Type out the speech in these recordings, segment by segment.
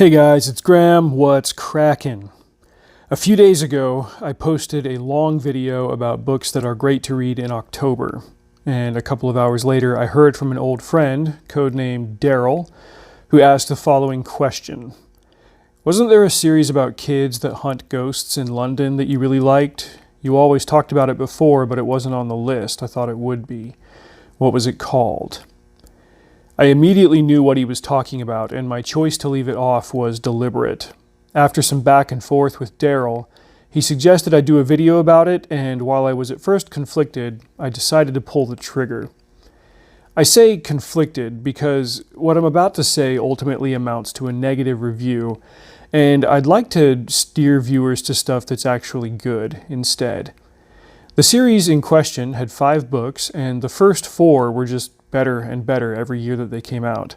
Hey guys, it's Graham. What's crackin'? A few days ago, I posted a long video about books that are great to read in October. And a couple of hours later, I heard from an old friend, codenamed Darrell, who asked the following question. Wasn't there a series about kids that hunt ghosts in London that you really liked? You always talked about it before, but it wasn't on the list. I thought it would be. What was it called? I immediately knew what he was talking about, and my choice to leave it off was deliberate. After some back and forth with Darrell, he suggested I do a video about it, and while I was at first conflicted, I decided to pull the trigger. I say conflicted because what I'm about to say ultimately amounts to a negative review, and I'd like to steer viewers to stuff that's actually good instead. The series in question had 5 books, and the first 4 were just better and better every year that they came out.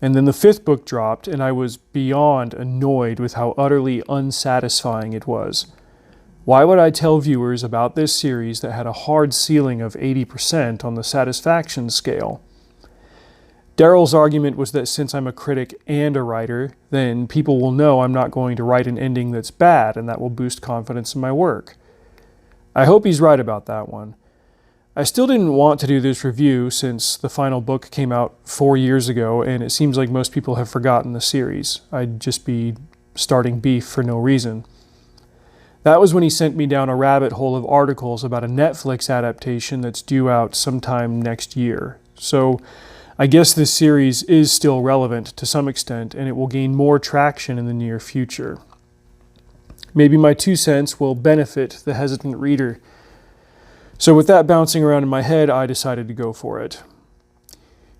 And then the 5th book dropped, and I was beyond annoyed with how utterly unsatisfying it was. Why would I tell viewers about this series that had a hard ceiling of 80% on the satisfaction scale? Darrell's argument was that since I'm a critic and a writer, then people will know I'm not going to write an ending that's bad, and that will boost confidence in my work. I hope he's right about that one. I still didn't want to do this review since the final book came out 4 years ago, and it seems like most people have forgotten the series. I'd just be starting beef for no reason. That was when he sent me down a rabbit hole of articles about a Netflix adaptation that's due out sometime next year. So I guess this series is still relevant to some extent, and it will gain more traction in the near future. Maybe my 2 cents will benefit the hesitant reader. So with that bouncing around in my head, I decided to go for it.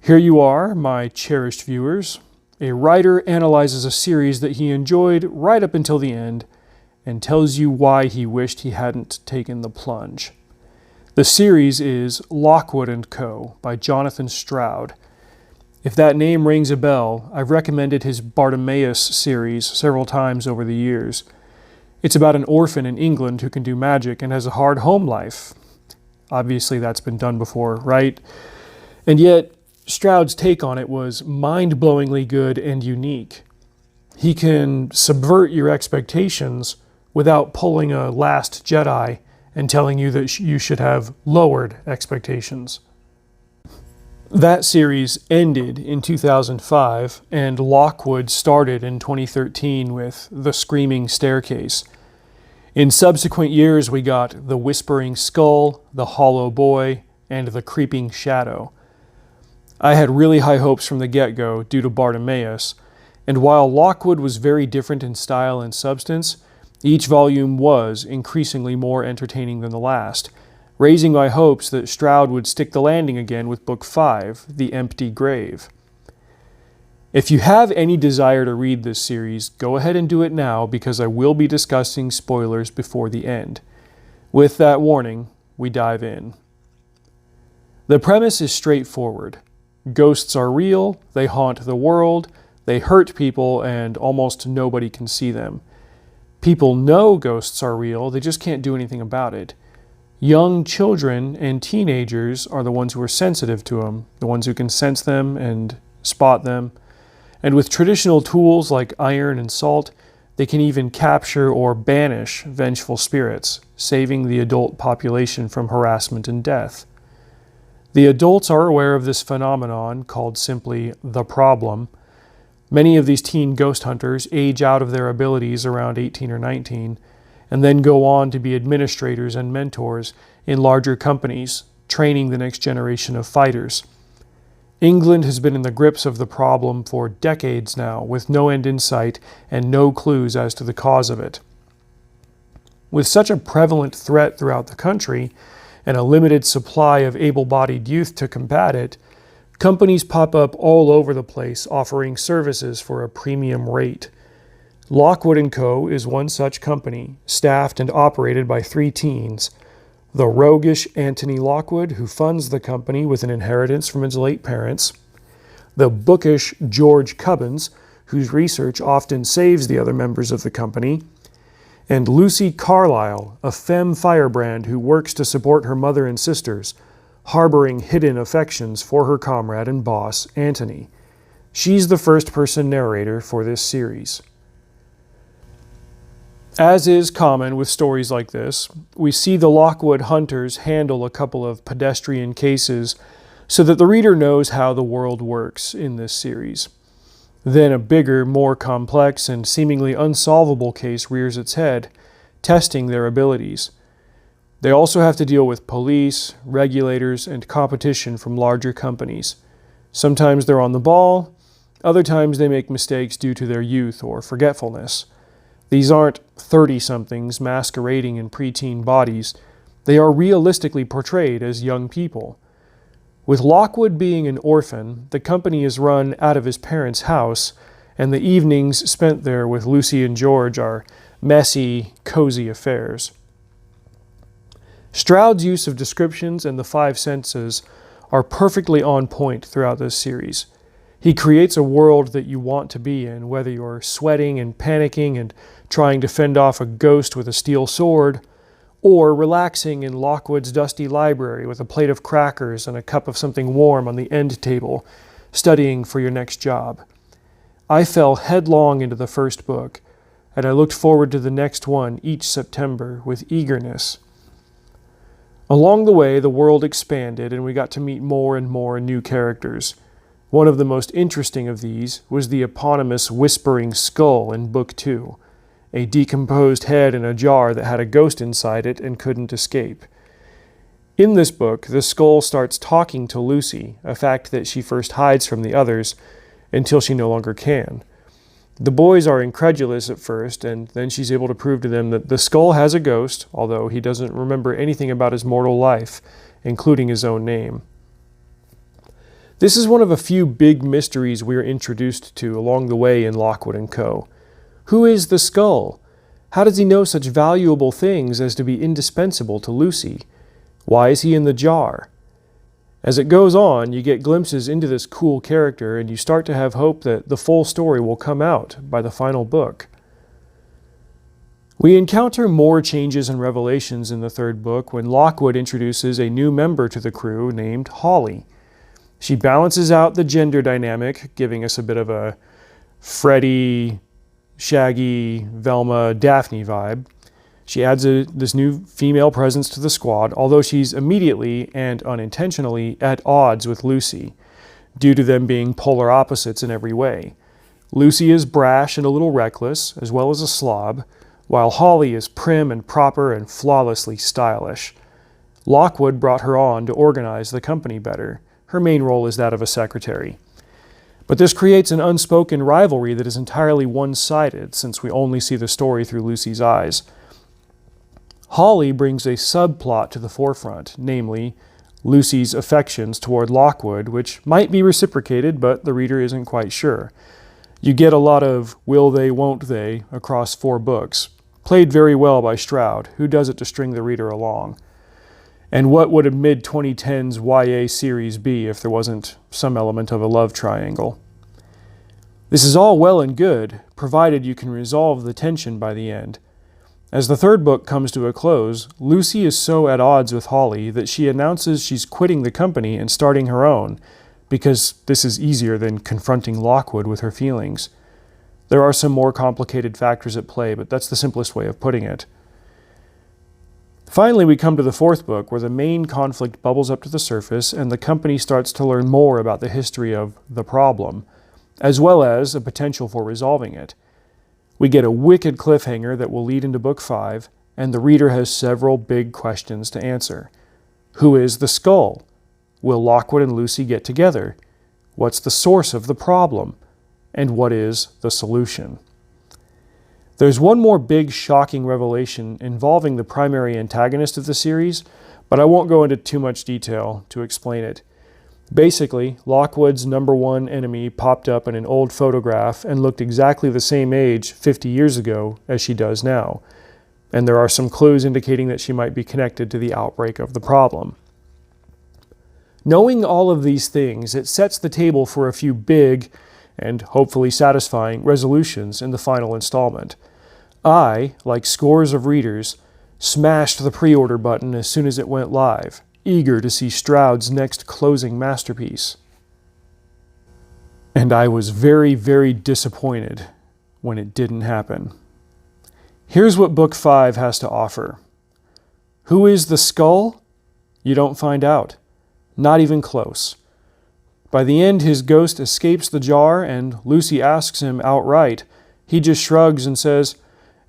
Here you are, my cherished viewers. A writer analyzes a series that he enjoyed right up until the end and tells you why he wished he hadn't taken the plunge. The series is Lockwood and Co. by Jonathan Stroud. If that name rings a bell, I've recommended his Bartimaeus series several times over the years. It's about an orphan in England who can do magic and has a hard home life. Obviously, that's been done before, right? And yet, Stroud's take on it was mind-blowingly good and unique. He can subvert your expectations without pulling a Last Jedi and telling you that you should have lowered expectations. That series ended in 2005, and Lockwood started in 2013 with The Screaming Staircase. In subsequent years, we got The Whispering Skull, The Hollow Boy, and The Creeping Shadow. I had really high hopes from the get-go due to Bartimaeus, and while Lockwood was very different in style and substance, each volume was increasingly more entertaining than the last, raising my hopes that Stroud would stick the landing again with Book 5, The Empty Grave. If you have any desire to read this series, go ahead and do it now because I will be discussing spoilers before the end. With that warning, we dive in. The premise is straightforward. Ghosts are real, they haunt the world, they hurt people, and almost nobody can see them. People know ghosts are real, they just can't do anything about it. Young children and teenagers are the ones who are sensitive to them, the ones who can sense them and spot them. And with traditional tools like iron and salt, they can even capture or banish vengeful spirits, saving the adult population from harassment and death. The adults are aware of this phenomenon, called simply the problem. Many of these teen ghost hunters age out of their abilities around 18 or 19, and then go on to be administrators and mentors in larger companies, training the next generation of fighters. England has been in the grips of the problem for decades now, with no end in sight and no clues as to the cause of it. With such a prevalent threat throughout the country, and a limited supply of able-bodied youth to combat it, companies pop up all over the place offering services for a premium rate. Lockwood and Co. is one such company, staffed and operated by 3 teens. The roguish Anthony Lockwood, who funds the company with an inheritance from his late parents. The bookish George Cubbins, whose research often saves the other members of the company. And Lucy Carlyle, a femme firebrand who works to support her mother and sisters, harboring hidden affections for her comrade and boss, Anthony. She's the first-person narrator for this series. As is common with stories like this, we see the Lockwood hunters handle a couple of pedestrian cases so that the reader knows how the world works in this series. Then a bigger, more complex, and seemingly unsolvable case rears its head, testing their abilities. They also have to deal with police, regulators, and competition from larger companies. Sometimes they're on the ball, other times they make mistakes due to their youth or forgetfulness. These aren't 30-somethings masquerading in preteen bodies. They are realistically portrayed as young people. With Lockwood being an orphan, the company is run out of his parents' house, and the evenings spent there with Lucy and George are messy, cozy affairs. Stroud's use of descriptions and the five senses are perfectly on point throughout this series. He creates a world that you want to be in, whether you're sweating and panicking and trying to fend off a ghost with a steel sword, or relaxing in Lockwood's dusty library with a plate of crackers and a cup of something warm on the end table, studying for your next job. I fell headlong into the first book, and I looked forward to the next one each September with eagerness. Along the way, the world expanded, and we got to meet more and more new characters. One of the most interesting of these was the eponymous Whispering Skull in Book 2, a decomposed head in a jar that had a ghost inside it and couldn't escape. In this book, the skull starts talking to Lucy, a fact that she first hides from the others until she no longer can. The boys are incredulous at first, and then she's able to prove to them that the skull has a ghost, although he doesn't remember anything about his mortal life, including his own name. This is one of a few big mysteries we are introduced to along the way in Lockwood and Co. Who is the skull? How does he know such valuable things as to be indispensable to Lucy? Why is he in the jar? As it goes on, you get glimpses into this cool character, and you start to have hope that the full story will come out by the final book. We encounter more changes and revelations in the third book when Lockwood introduces a new member to the crew named Holly. She balances out the gender dynamic, giving us a bit of a Freddy, Shaggy, Velma, Daphne vibe. She adds this new female presence to the squad, although she's immediately and unintentionally at odds with Lucy, due to them being polar opposites in every way. Lucy is brash and a little reckless, as well as a slob, while Holly is prim and proper and flawlessly stylish. Lockwood brought her on to organize the company better. Her main role is that of a secretary. But this creates an unspoken rivalry that is entirely one-sided, since we only see the story through Lucy's eyes. Holly brings a subplot to the forefront, namely Lucy's affections toward Lockwood, which might be reciprocated, but the reader isn't quite sure. You get a lot of will they, won't they across 4 books, played very well by Stroud, who does it to string the reader along. And what would a mid-2010s YA series be if there wasn't some element of a love triangle? This is all well and good, provided you can resolve the tension by the end. As the third book comes to a close, Lucy is so at odds with Holly that she announces she's quitting the company and starting her own, because this is easier than confronting Lockwood with her feelings. There are some more complicated factors at play, but that's the simplest way of putting it. Finally, we come to the fourth book, where the main conflict bubbles up to the surface and the company starts to learn more about the history of the problem, as well as a potential for resolving it. We get a wicked cliffhanger that will lead into Book 5, and the reader has several big questions to answer. Who is the skull? Will Lockwood and Lucy get together? What's the source of the problem? And what is the solution? There's one more big, shocking revelation involving the primary antagonist of the series, but I won't go into too much detail to explain it. Basically, Lockwood's #1 enemy popped up in an old photograph and looked exactly the same age 50 years ago as she does now, and there are some clues indicating that she might be connected to the outbreak of the problem. Knowing all of these things, it sets the table for a few big, and hopefully satisfying, resolutions in the final installment. I, like scores of readers, smashed the pre-order button as soon as it went live, eager to see Stroud's next closing masterpiece. And I was very, very disappointed when it didn't happen. Here's what Book 5 has to offer. Who is the skull? You don't find out. Not even close. By the end, his ghost escapes the jar, and Lucy asks him outright. He just shrugs and says,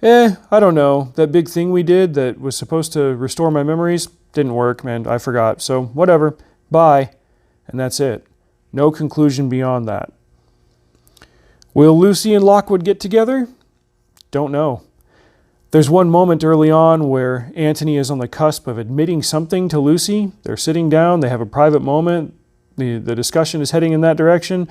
I don't know. That big thing we did that was supposed to restore my memories didn't work, and I forgot. So whatever. Bye. And that's it. No conclusion beyond that. Will Lucy and Lockwood get together? Don't know. There's one moment early on where Antony is on the cusp of admitting something to Lucy. They're sitting down, they have a private moment, the discussion is heading in that direction,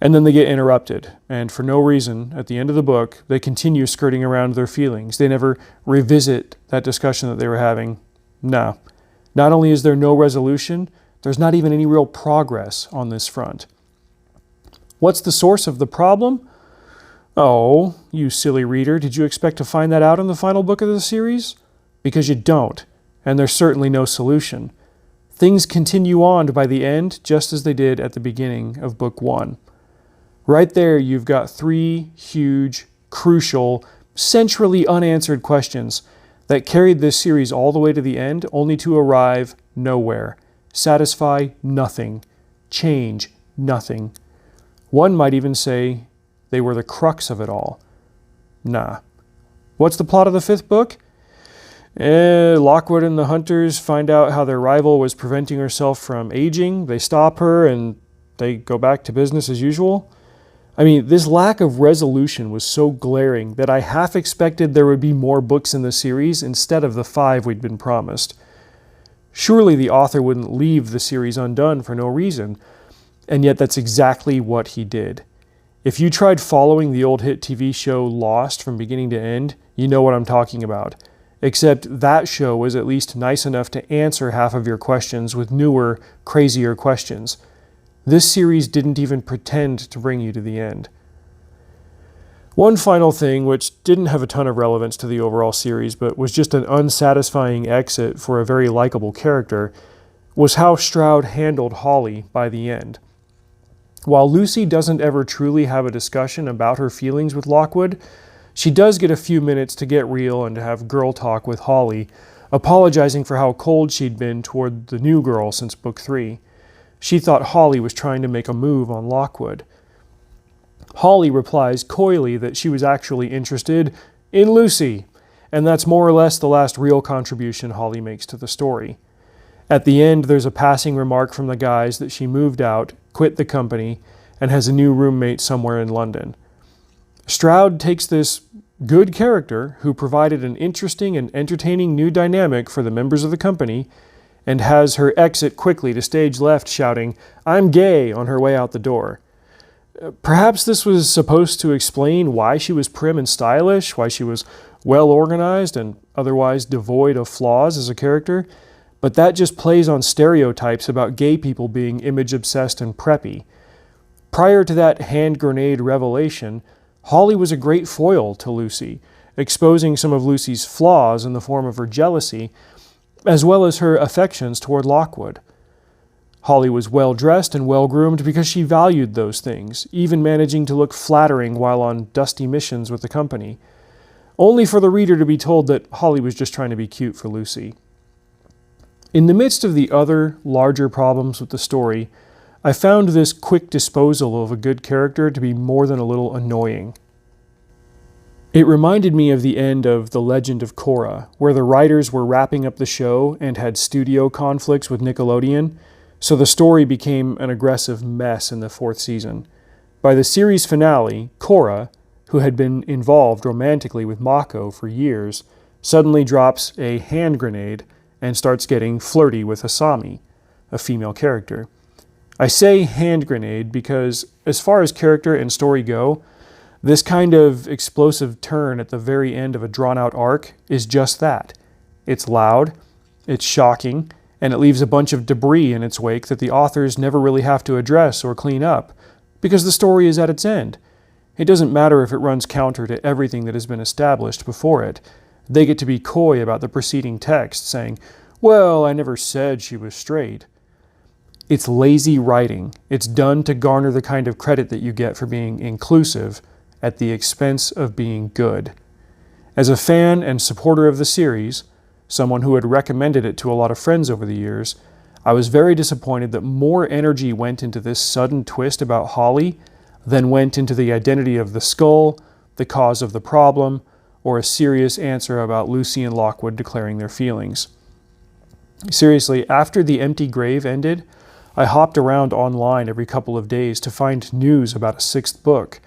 and then they get interrupted. And for no reason, at the end of the book, they continue skirting around their feelings. They never revisit that discussion that they were having. No. Not only is there no resolution, there's not even any real progress on this front. What's the source of the problem? Oh, you silly reader, did you expect to find that out in the final book of the series? Because you don't, and there's certainly no solution. Things continue on by the end just as they did at the beginning of book 1. Right there, you've got 3 huge, crucial, centrally unanswered questions that carried this series all the way to the end, only to arrive nowhere, satisfy nothing, change nothing. One might even say they were the crux of it all. Nah. What's the plot of the 5th book? Lockwood and the hunters find out how their rival was preventing herself from aging. They stop her and they go back to business as usual. I mean, this lack of resolution was so glaring that I half expected there would be more books in the series instead of the 5 we'd been promised. Surely the author wouldn't leave the series undone for no reason, and yet that's exactly what he did. If you tried following the old hit TV show Lost from beginning to end, you know what I'm talking about. Except that show was at least nice enough to answer half of your questions with newer, crazier questions. This series didn't even pretend to bring you to the end. One final thing, which didn't have a ton of relevance to the overall series, but was just an unsatisfying exit for a very likable character, was how Stroud handled Holly by the end. While Lucy doesn't ever truly have a discussion about her feelings with Lockwood, she does get a few minutes to get real and to have girl talk with Holly, apologizing for how cold she'd been toward the new girl since book 3. She thought Holly was trying to make a move on Lockwood. Holly replies coyly that she was actually interested in Lucy, and that's more or less the last real contribution Holly makes to the story. At the end, there's a passing remark from the guys that she moved out, quit the company, and has a new roommate somewhere in London. Stroud takes this good character who provided an interesting and entertaining new dynamic for the members of the company and has her exit quickly to stage left shouting, "I'm gay," on her way out the door. Perhaps this was supposed to explain why she was prim and stylish, why she was well organized and otherwise devoid of flaws as a character, but that just plays on stereotypes about gay people being image-obsessed and preppy. Prior to that hand grenade revelation, Holly was a great foil to Lucy, exposing some of Lucy's flaws in the form of her jealousy, as well as her affections toward Lockwood. Holly was well-dressed and well-groomed because she valued those things, even managing to look flattering while on dusty missions with the company, only for the reader to be told that Holly was just trying to be cute for Lucy. In the midst of the other, larger problems with the story, I found this quick disposal of a good character to be more than a little annoying. It reminded me of the end of The Legend of Korra, where the writers were wrapping up the show and had studio conflicts with Nickelodeon, so the story became an aggressive mess in the 4th season. By the series finale, Korra, who had been involved romantically with Mako for years, suddenly drops a hand grenade and starts getting flirty with Asami, a female character. I say hand grenade because, as far as character and story go, this kind of explosive turn at the very end of a drawn-out arc is just that. It's loud, it's shocking, and it leaves a bunch of debris in its wake that the authors never really have to address or clean up, because the story is at its end. It doesn't matter if it runs counter to everything that has been established before it. They get to be coy about the preceding text, saying, "Well, I never said she was straight." It's lazy writing. It's done to garner the kind of credit that you get for being inclusive at the expense of being good. As a fan and supporter of the series, someone who had recommended it to a lot of friends over the years, I was very disappointed that more energy went into this sudden twist about Holly than went into the identity of the skull, the cause of the problem, or a serious answer about Lucy and Lockwood declaring their feelings. Seriously, after The Empty Grave ended, I hopped around online every couple of days to find news about a sixth book.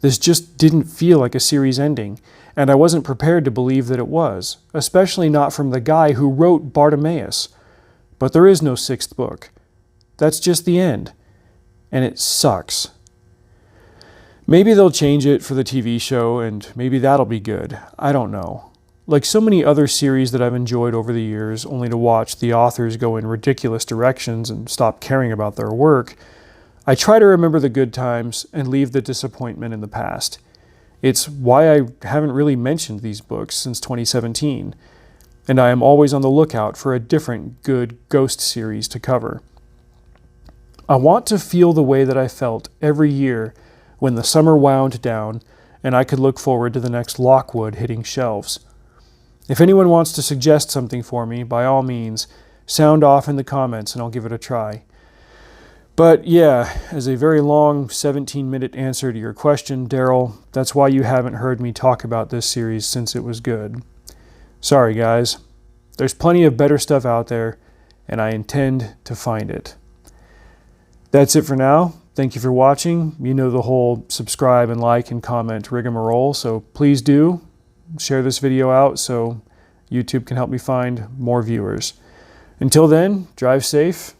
This just didn't feel like a series ending, and I wasn't prepared to believe that it was, especially not from the guy who wrote Bartimaeus. But there is no sixth book. That's just the end. And it sucks. Maybe they'll change it for the TV show, and maybe that'll be good. I don't know. Like so many other series that I've enjoyed over the years, only to watch the authors go in ridiculous directions and stop caring about their work, I try to remember the good times and leave the disappointment in the past. It's why I haven't really mentioned these books since 2017, and I am always on the lookout for a different good ghost series to cover. I want to feel the way that I felt every year when the summer wound down and I could look forward to the next Lockwood hitting shelves. If anyone wants to suggest something for me, by all means, sound off in the comments and I'll give it a try. But yeah, as a very long 17-minute answer to your question, Darrell, that's why you haven't heard me talk about this series since it was good. Sorry, guys. There's plenty of better stuff out there, and I intend to find it. That's it for now. Thank you for watching. You know the whole subscribe and like and comment rigmarole, so please do share this video out so YouTube can help me find more viewers. Until then, drive safe